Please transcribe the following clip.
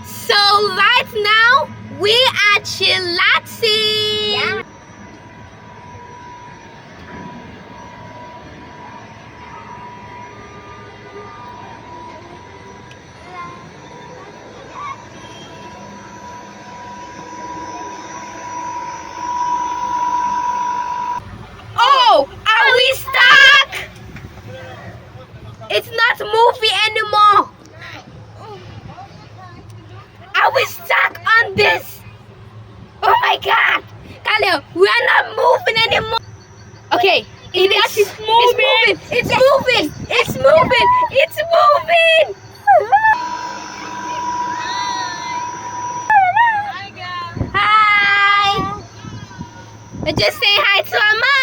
So right now we are chillaxing. Yeah. Oh, are we stuck? It's not moving anymore. Are we stuck on this? Oh my God, Khalil, we are not moving anymore. Okay, it's moving. It's moving. It's moving. It's moving. Hi. Just say hi to our mom.